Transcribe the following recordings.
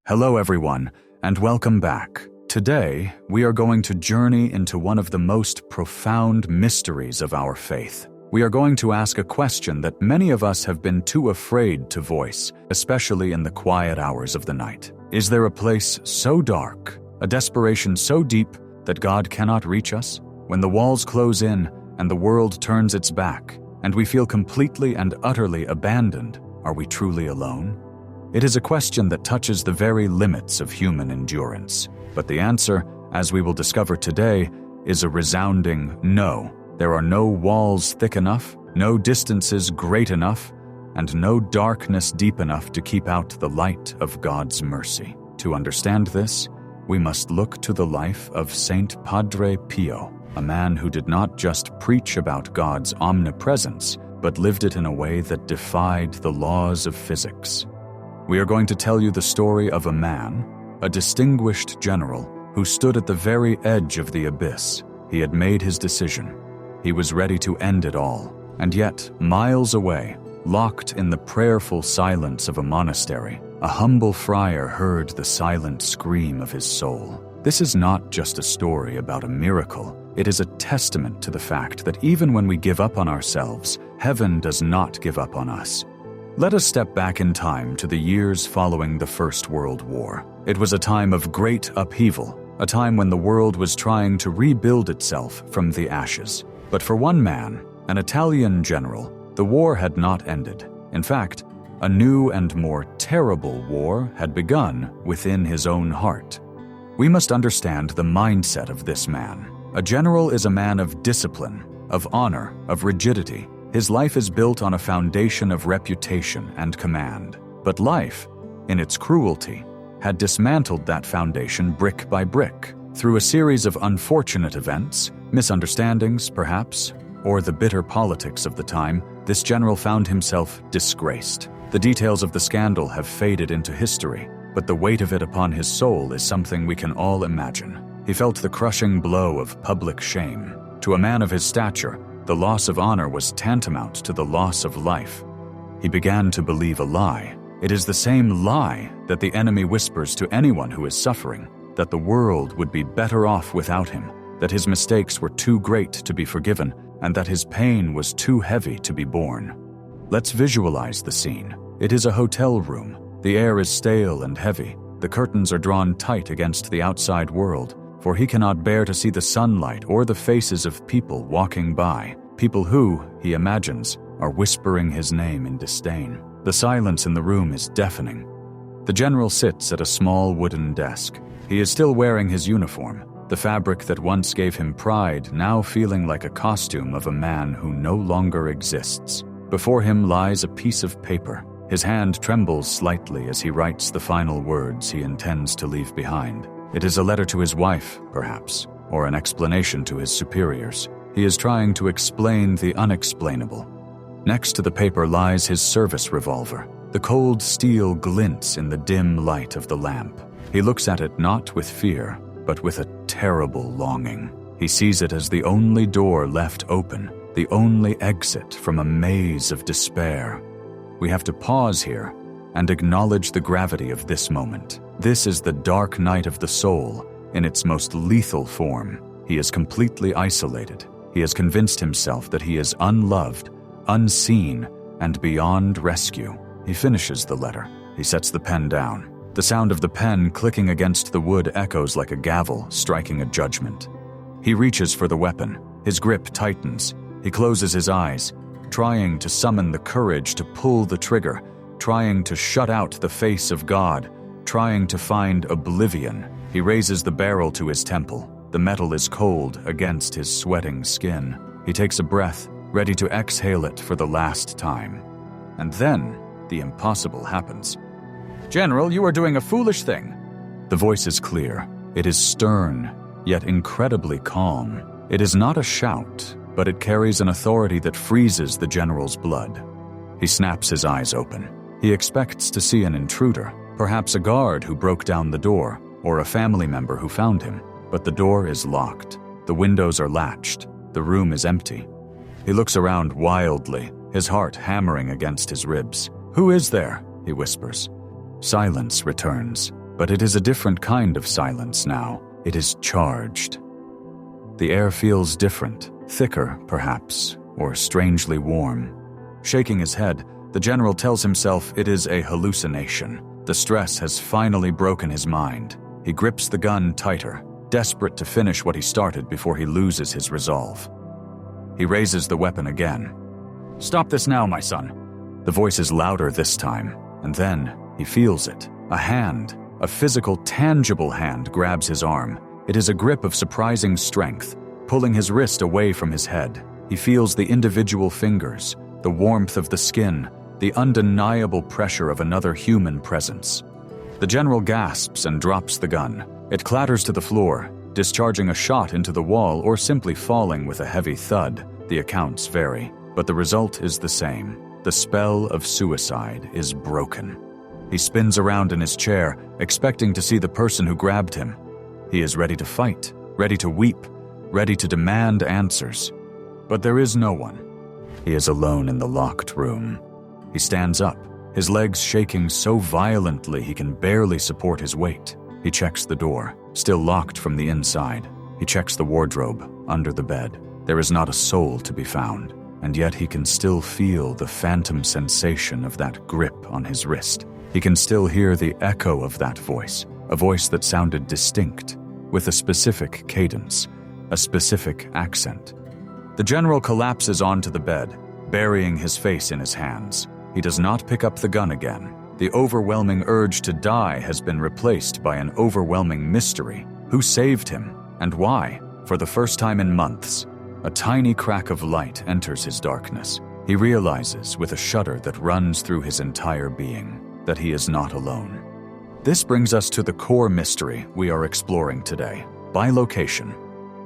Hello everyone, and welcome back. Today, we are going to journey into one of the most profound mysteries of our faith. We are going to ask a question that many of us have been too afraid to voice, especially in the quiet hours of the night. Is there a place so dark, a desperation so deep that God cannot reach us? When the walls close in and the world turns its back, and we feel completely and utterly abandoned, are we truly alone? It is a question that touches the very limits of human endurance. But the answer, as we will discover today, is a resounding no. There are no walls thick enough, no distances great enough, and no darkness deep enough to keep out the light of God's mercy. To understand this, we must look to the life of Saint Padre Pio, a man who did not just preach about God's omnipresence, but lived it in a way that defied the laws of physics. We are going to tell you the story of a man, a distinguished general, who stood at the very edge of the abyss. He had made his decision. He was ready to end it all. And yet, miles away, locked in the prayerful silence of a monastery, a humble friar heard the silent scream of his soul. This is not just a story about a miracle. It is a testament to the fact that even when we give up on ourselves, heaven does not give up on us. Let us step back in time to the years following the First World War. It was a time of great upheaval, a time when the world was trying to rebuild itself from the ashes. But for one man, an Italian general, the war had not ended. In fact, a new and more terrible war had begun within his own heart. We must understand the mindset of this man. A general is a man of discipline, of honor, of rigidity. His life is built on a foundation of reputation and command. But life, in its cruelty, had dismantled that foundation brick by brick. Through a series of unfortunate events, misunderstandings perhaps, or the bitter politics of the time, this general found himself disgraced. The details of the scandal have faded into history, but the weight of it upon his soul is something we can all imagine. He felt the crushing blow of public shame. To a man of his stature, the loss of honor was tantamount to the loss of life. He began to believe a lie. It is the same lie that the enemy whispers to anyone who is suffering, that the world would be better off without him, that his mistakes were too great to be forgiven, and that his pain was too heavy to be borne. Let's visualize the scene. It is a hotel room. The air is stale and heavy. The curtains are drawn tight against the outside world, for he cannot bear to see the sunlight or the faces of people walking by, people who, he imagines, are whispering his name in disdain. The silence in the room is deafening. The general sits at a small wooden desk. He is still wearing his uniform, the fabric that once gave him pride now feeling like a costume of a man who no longer exists. Before him lies a piece of paper. His hand trembles slightly as he writes the final words he intends to leave behind. It is a letter to his wife, perhaps, or an explanation to his superiors. He is trying to explain the unexplainable. Next to the paper lies his service revolver. The cold steel glints in the dim light of the lamp. He looks at it not with fear, but with a terrible longing. He sees it as the only door left open, the only exit from a maze of despair. We have to pause here and acknowledge the gravity of this moment. This is the dark night of the soul in its most lethal form. He is completely isolated. He has convinced himself that he is unloved, unseen, and beyond rescue. He finishes the letter. He sets the pen down. The sound of the pen clicking against the wood echoes like a gavel striking a judgment. He reaches for the weapon. His grip tightens. He closes his eyes, trying to summon the courage to pull the trigger, trying to shut out the face of God, trying to find oblivion. He raises the barrel to his temple. The metal is cold against his sweating skin. He takes a breath, ready to exhale it for the last time. And then, the impossible happens. "General, you are doing a foolish thing." The voice is clear. It is stern, yet incredibly calm. It is not a shout, but it carries an authority that freezes the general's blood. He snaps his eyes open. He expects to see an intruder, perhaps a guard who broke down the door, or a family member who found him. But the door is locked. The windows are latched. The room is empty. He looks around wildly, his heart hammering against his ribs. "Who is there?" he whispers. Silence returns. But it is a different kind of silence now. It is charged. The air feels different, thicker, perhaps, or strangely warm. Shaking his head, the general tells himself it is a hallucination. The stress has finally broken his mind. He grips the gun tighter, desperate to finish what he started before he loses his resolve. He raises the weapon again. "Stop this now, my son." The voice is louder this time, and then he feels it. A hand, a physical, tangible hand grabs his arm. It is a grip of surprising strength, pulling his wrist away from his head. He feels the individual fingers, the warmth of the skin, the undeniable pressure of another human presence. The general gasps and drops the gun. It clatters to the floor, discharging a shot into the wall or simply falling with a heavy thud. The accounts vary, but the result is the same. The spell of suicide is broken. He spins around in his chair, expecting to see the person who grabbed him. He is ready to fight, ready to weep, ready to demand answers. But there is no one. He is alone in the locked room. He stands up, his legs shaking so violently he can barely support his weight. He checks the door, still locked from the inside. He checks the wardrobe, under the bed. There is not a soul to be found, and yet he can still feel the phantom sensation of that grip on his wrist. He can still hear the echo of that voice, a voice that sounded distinct, with a specific cadence, a specific accent. The general collapses onto the bed, burying his face in his hands. He does not pick up the gun again. The overwhelming urge to die has been replaced by an overwhelming mystery. Who saved him, and why? For the first time in months, a tiny crack of light enters his darkness. He realizes, with a shudder that runs through his entire being, that he is not alone. This brings us to the core mystery we are exploring today: bilocation.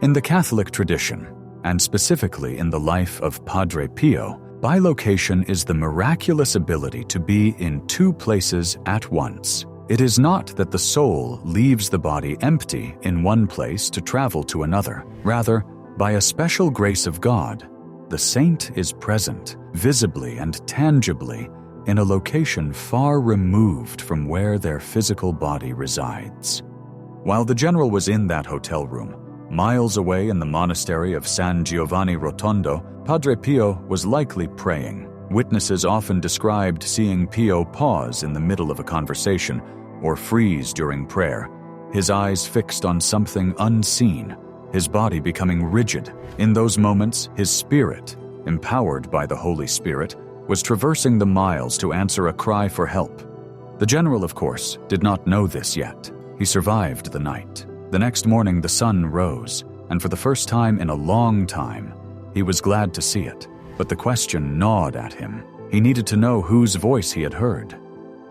In the Catholic tradition, and specifically in the life of Padre Pio, bilocation is the miraculous ability to be in two places at once. It is not that the soul leaves the body empty in one place to travel to another. Rather, by a special grace of God, the saint is present, visibly and tangibly, in a location far removed from where their physical body resides. While the general was in that hotel room, miles away in the monastery of San Giovanni Rotondo, Padre Pio was likely praying. Witnesses often described seeing Pio pause in the middle of a conversation or freeze during prayer, his eyes fixed on something unseen, his body becoming rigid. In those moments, his spirit, empowered by the Holy Spirit, was traversing the miles to answer a cry for help. The general, of course, did not know this yet. He survived the night. The next morning the sun rose, and for the first time in a long time, he was glad to see it. But the question gnawed at him. He needed to know whose voice he had heard.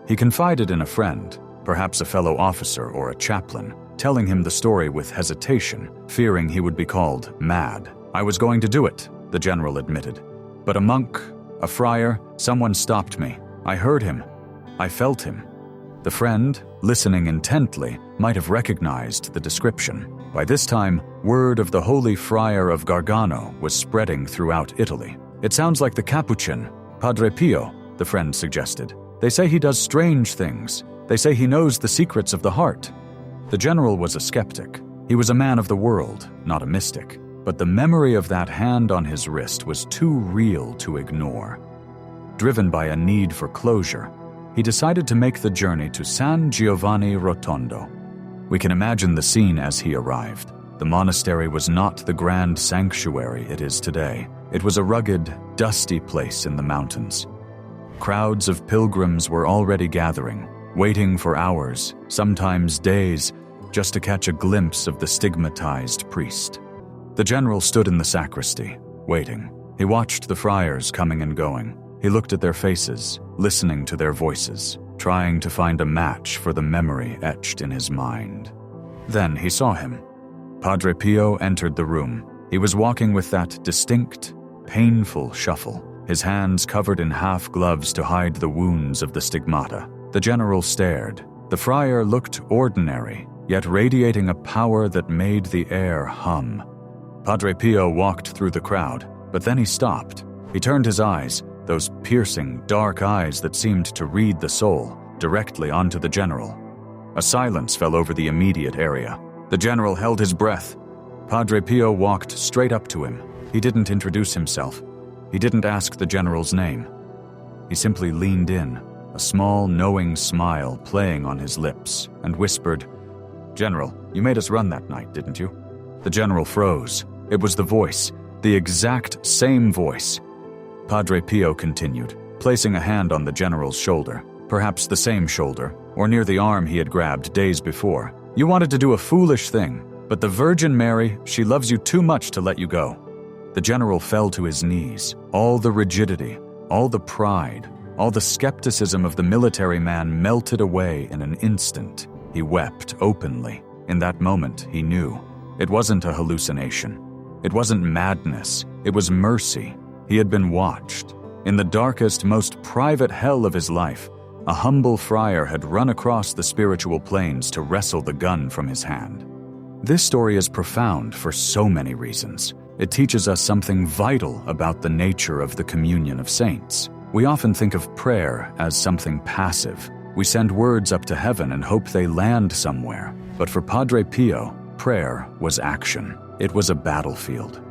He confided in a friend, perhaps a fellow officer or a chaplain, telling him the story with hesitation, fearing he would be called mad. "I was going to do it," the general admitted. "But a monk, a friar, someone stopped me. I heard him. I felt him." The friend, listening intently, might have recognized the description. By this time, word of the Holy Friar of Gargano was spreading throughout Italy. "It sounds like the Capuchin, Padre Pio," the friend suggested. "They say he does strange things. They say he knows the secrets of the heart." The general was a skeptic. He was a man of the world, not a mystic. But the memory of that hand on his wrist was too real to ignore. Driven by a need for closure, he decided to make the journey to San Giovanni Rotondo. We can imagine the scene as he arrived. The monastery was not the grand sanctuary it is today. It was a rugged, dusty place in the mountains. Crowds of pilgrims were already gathering, waiting for hours, sometimes days, just to catch a glimpse of the stigmatized priest. The general stood in the sacristy, waiting. He watched the friars coming and going. He looked at their faces, listening to their voices, trying to find a match for the memory etched in his mind. Then he saw him. Padre Pio entered the room. He was walking with that distinct, painful shuffle, his hands covered in half-gloves to hide the wounds of the stigmata. The general stared. The friar looked ordinary, yet radiating a power that made the air hum. Padre Pio walked through the crowd, but then he stopped. He turned his eyes, those piercing, dark eyes that seemed to read the soul, directly onto the general. A silence fell over the immediate area. The general held his breath. Padre Pio walked straight up to him. He didn't introduce himself. He didn't ask the general's name. He simply leaned in, a small, knowing smile playing on his lips, and whispered, "General, you made us run that night, didn't you?" The general froze. It was the voice, the exact same voice. Padre Pio continued, placing a hand on the general's shoulder, perhaps the same shoulder, or near the arm he had grabbed days before. "You wanted to do a foolish thing, but the Virgin Mary, she loves you too much to let you go." The general fell to his knees. All the rigidity, all the pride, all the skepticism of the military man melted away in an instant. He wept openly. In that moment, he knew. It wasn't a hallucination. It wasn't madness. It was mercy. He had been watched. In the darkest, most private hell of his life, a humble friar had run across the spiritual plains to wrestle the gun from his hand. This story is profound for so many reasons. It teaches us something vital about the nature of the communion of saints. We often think of prayer as something passive. We send words up to heaven and hope they land somewhere. But for Padre Pio, prayer was action. It was a battlefield.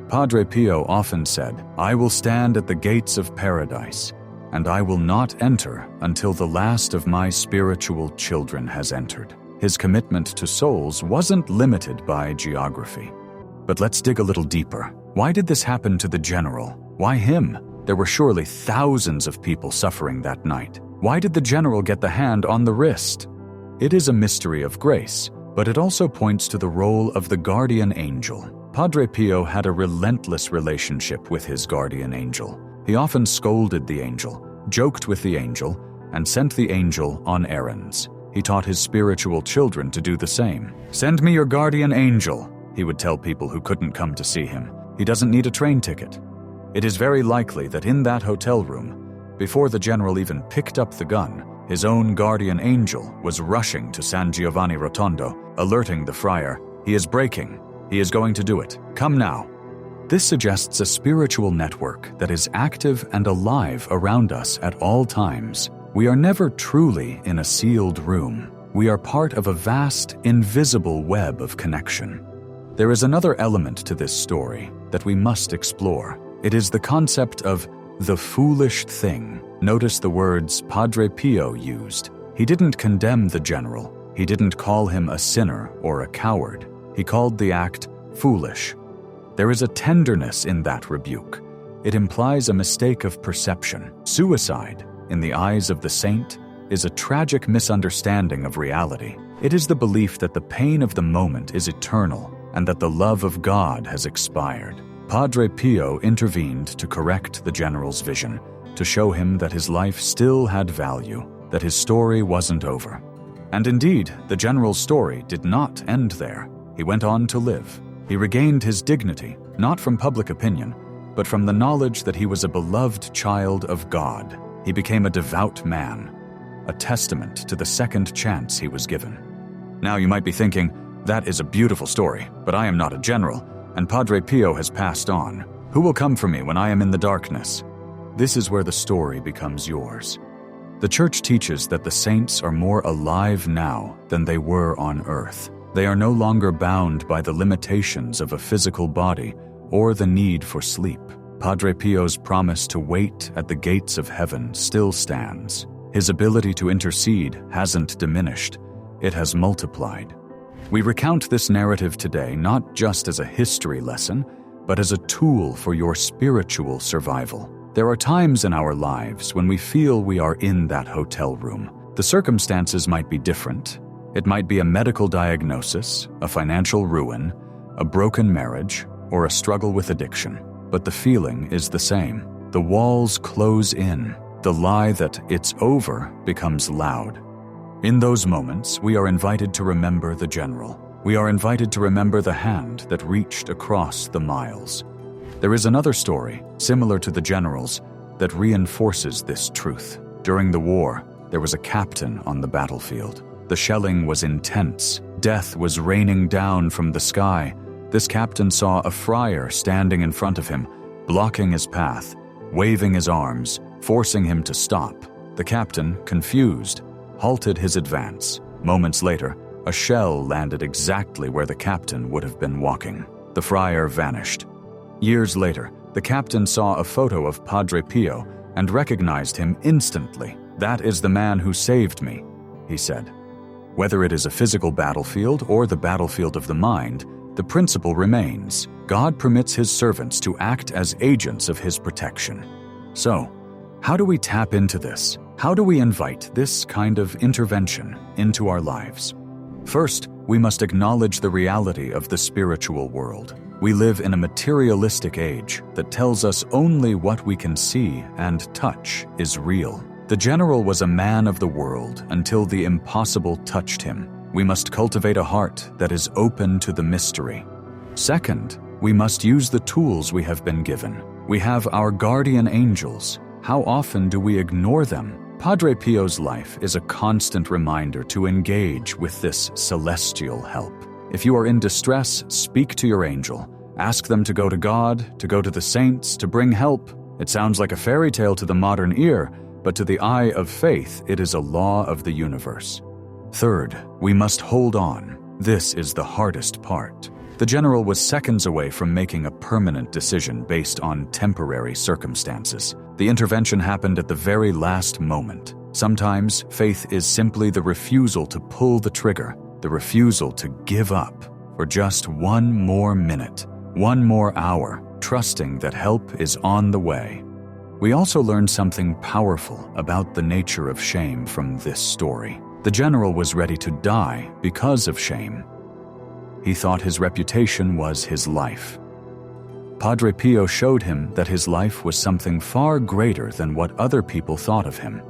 Padre Pio often said, "I will stand at the gates of paradise, and I will not enter until the last of my spiritual children has entered." His commitment to souls wasn't limited by geography. But let's dig a little deeper. Why did this happen to the general? Why him? There were surely thousands of people suffering that night. Why did the general get the hand on the wrist? It is a mystery of grace, but it also points to the role of the guardian angel. Padre Pio had a relentless relationship with his guardian angel. He often scolded the angel, joked with the angel, and sent the angel on errands. He taught his spiritual children to do the same. "Send me your guardian angel," he would tell people who couldn't come to see him. "He doesn't need a train ticket." It is very likely that in that hotel room, before the general even picked up the gun, his own guardian angel was rushing to San Giovanni Rotondo, alerting the friar, "He is breaking. He is going to do it. Come now." This suggests a spiritual network that is active and alive around us at all times. We are never truly in a sealed room. We are part of a vast, invisible web of connection. There is another element to this story that we must explore. It is the concept of the foolish thing. Notice the words Padre Pio used. He didn't condemn the general. He didn't call him a sinner or a coward. He called the act foolish. There is a tenderness in that rebuke. It implies a mistake of perception. Suicide, in the eyes of the saint, is a tragic misunderstanding of reality. It is the belief that the pain of the moment is eternal and that the love of God has expired. Padre Pio intervened to correct the general's vision, to show him that his life still had value, that his story wasn't over. And indeed, the general's story did not end there. He went on to live. He regained his dignity, not from public opinion, but from the knowledge that he was a beloved child of God. He became a devout man, a testament to the second chance he was given. Now you might be thinking, that is a beautiful story, but I am not a general, and Padre Pio has passed on. Who will come for me when I am in the darkness? This is where the story becomes yours. The Church teaches that the saints are more alive now than they were on earth. They are no longer bound by the limitations of a physical body or the need for sleep. Padre Pio's promise to wait at the gates of heaven still stands. His ability to intercede hasn't diminished. It has multiplied. We recount this narrative today not just as a history lesson, but as a tool for your spiritual survival. There are times in our lives when we feel we are in that hotel room. The circumstances might be different. It might be a medical diagnosis, a financial ruin, a broken marriage, or a struggle with addiction. But the feeling is the same. The walls close in. The lie that it's over becomes loud. In those moments, we are invited to remember the general. We are invited to remember the hand that reached across the miles. There is another story, similar to the general's, that reinforces this truth. During the war, there was a captain on the battlefield. The shelling was intense. Death was raining down from the sky. This captain saw a friar standing in front of him, blocking his path, waving his arms, forcing him to stop. The captain, confused, halted his advance. Moments later, a shell landed exactly where the captain would have been walking. The friar vanished. Years later, the captain saw a photo of Padre Pio and recognized him instantly. "That is the man who saved me," he said. Whether it is a physical battlefield or the battlefield of the mind, the principle remains. God permits his servants to act as agents of his protection. So, how do we tap into this? How do we invite this kind of intervention into our lives? First, we must acknowledge the reality of the spiritual world. We live in a materialistic age that tells us only what we can see and touch is real. The general was a man of the world until the impossible touched him. We must cultivate a heart that is open to the mystery. Second, we must use the tools we have been given. We have our guardian angels. How often do we ignore them? Padre Pio's life is a constant reminder to engage with this celestial help. If you are in distress, speak to your angel. Ask them to go to God, to go to the saints, to bring help. It sounds like a fairy tale to the modern ear, but to the eye of faith, it is a law of the universe. Third, we must hold on. This is the hardest part. The general was seconds away from making a permanent decision based on temporary circumstances. The intervention happened at the very last moment. Sometimes, faith is simply the refusal to pull the trigger, the refusal to give up for just one more minute, one more hour, trusting that help is on the way. We also learn something powerful about the nature of shame from this story. The general was ready to die because of shame. He thought his reputation was his life. Padre Pio showed him that his life was something far greater than what other people thought of him.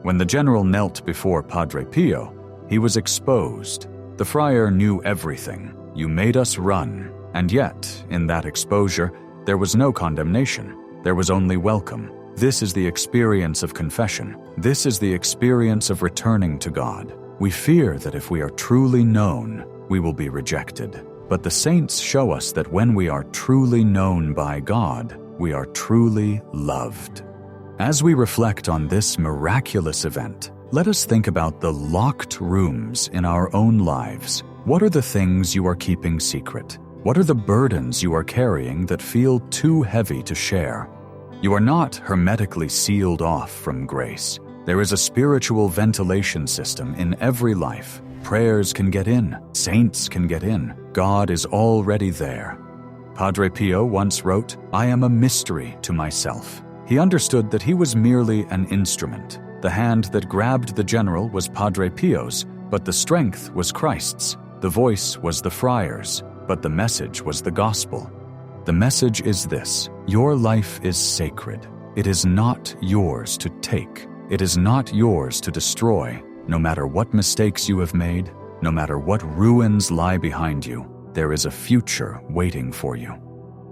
When the general knelt before Padre Pio, he was exposed. The friar knew everything. "You made us run." And yet, in that exposure, there was no condemnation. There was only welcome. This is the experience of confession. This is the experience of returning to God. We fear that if we are truly known, we will be rejected. But the saints show us that when we are truly known by God, we are truly loved. As we reflect on this miraculous event, let us think about the locked rooms in our own lives. What are the things you are keeping secret? What are the burdens you are carrying that feel too heavy to share? You are not hermetically sealed off from grace. There is a spiritual ventilation system in every life. Prayers can get in. Saints can get in. God is already there. Padre Pio once wrote, "I am a mystery to myself." He understood that he was merely an instrument. The hand that grabbed the general was Padre Pio's, but the strength was Christ's. The voice was the friar's, but the message was the gospel. The message is this: your life is sacred. It is not yours to take. It is not yours to destroy. No matter what mistakes you have made, no matter what ruins lie behind you, there is a future waiting for you.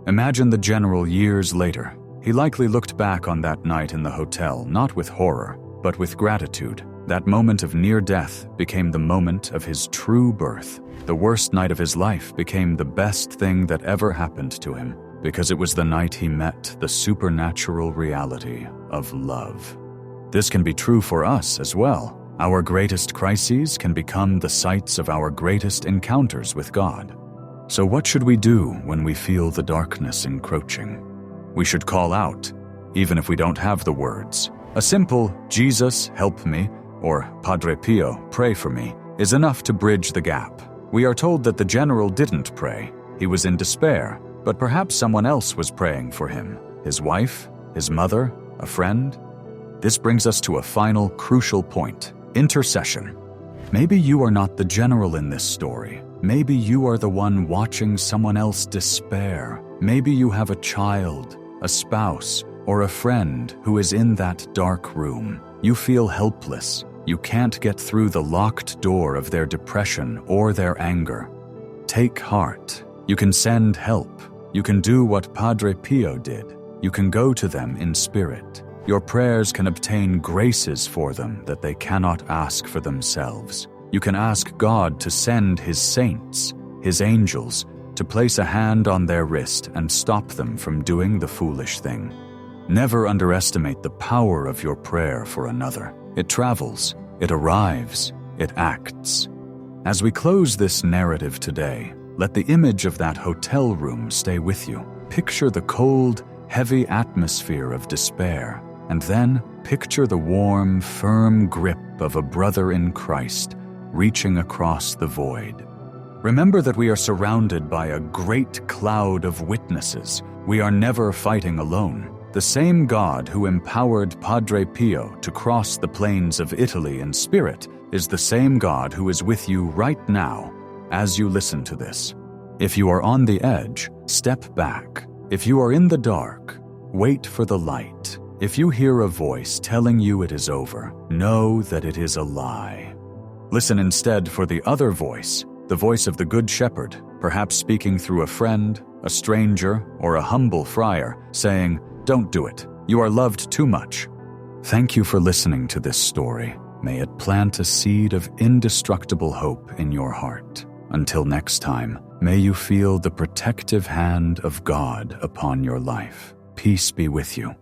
Imagine the general years later. He likely looked back on that night in the hotel, not with horror, but with gratitude. That moment of near death became the moment of his true birth. The worst night of his life became the best thing that ever happened to him, because it was the night he met the supernatural reality of love. This can be true for us as well. Our greatest crises can become the sites of our greatest encounters with God. So what should we do when we feel the darkness encroaching? We should call out, even if we don't have the words. A simple, "Jesus, help me," or "Padre Pio, pray for me," is enough to bridge the gap. We are told that the general didn't pray. He was in despair, but perhaps someone else was praying for him. His wife, his mother, a friend. This brings us to a final crucial point: intercession. Maybe you are not the general in this story. Maybe you are the one watching someone else despair. Maybe you have a child, a spouse, or a friend who is in that dark room. You feel helpless. You can't get through the locked door of their depression or their anger. Take heart. You can send help. You can do what Padre Pio did. You can go to them in spirit. Your prayers can obtain graces for them that they cannot ask for themselves. You can ask God to send His saints, His angels, to place a hand on their wrist and stop them from doing the foolish thing. Never underestimate the power of your prayer for another. It travels, it arrives, it acts. As we close this narrative today, let the image of that hotel room stay with you. Picture the cold, heavy atmosphere of despair, and then picture the warm, firm grip of a brother in Christ reaching across the void. Remember that we are surrounded by a great cloud of witnesses. We are never fighting alone. The same God who empowered Padre Pio to cross the plains of Italy in spirit is the same God who is with you right now as you listen to this. If you are on the edge, step back. If you are in the dark, wait for the light. If you hear a voice telling you it is over, know that it is a lie. Listen instead for the other voice, the voice of the Good Shepherd, perhaps speaking through a friend, a stranger, or a humble friar, saying, "Don't do it. You are loved too much." Thank you for listening to this story. May it plant a seed of indestructible hope in your heart. Until next time, may you feel the protective hand of God upon your life. Peace be with you.